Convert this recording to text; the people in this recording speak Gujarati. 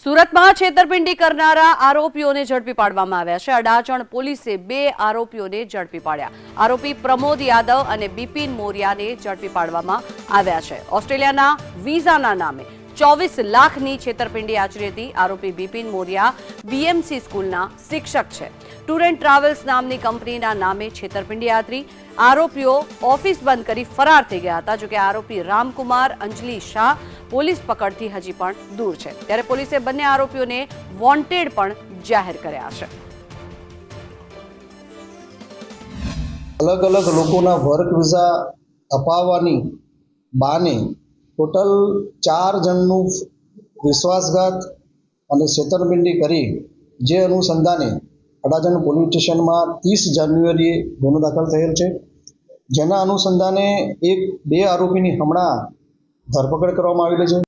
સુરતમાં છેતરપિંડી કરનારા આરોપીઓને ઝડપી પાડવામાં આવ્યા છે। અડાજણ પોલીસે 2 આરોપીઓને ઝડપી પાડ્યા। આરોપી પ્રમોદ યાદવ અને બિપિન મોરિયાને ઝડપી પાડવામાં આવ્યા છે। ઓસ્ટ્રેલિયાના વિઝાના નામે 24 લાખની છેતરપિંડી આચરી હતી। આરોપી બિપિન મોરિયા બીએમસી સ્કૂલના શિક્ષક છે। ટૂર એન્ડ ટ્રાવેલ્સ નામની કંપનીના નામે છેતરપિંડી આચરી આરોપીઓ ઓફિસ બંધ કરી ફરાર થઈ ગયા હતા। જો કે આરોપી રામકુમાર અંજલી શાહ પોલીસ પકડથી હજી પણ દૂર છે। ત્યારે પોલીસે બંને આરોપીઓને વોન્ટેડ પણ જાહેર કર્યા છે। અલગ અલગ લોકોના વર્ક વિઝા અપાવવાની બાને ટોટલ 4 જણનું વિશ્વાસઘાત અને છેતરપિંડી કરી જે અનુસંધાને અડાજણ પોલીસ સ્ટેશનમાં 30 જાન્યુઆરીએ ગુનો દાખલ થયેલ છે। જેના અનુસંધાને 2 આરોપીની હમણાં ધરપકડ કરવામાં આવેલી છે।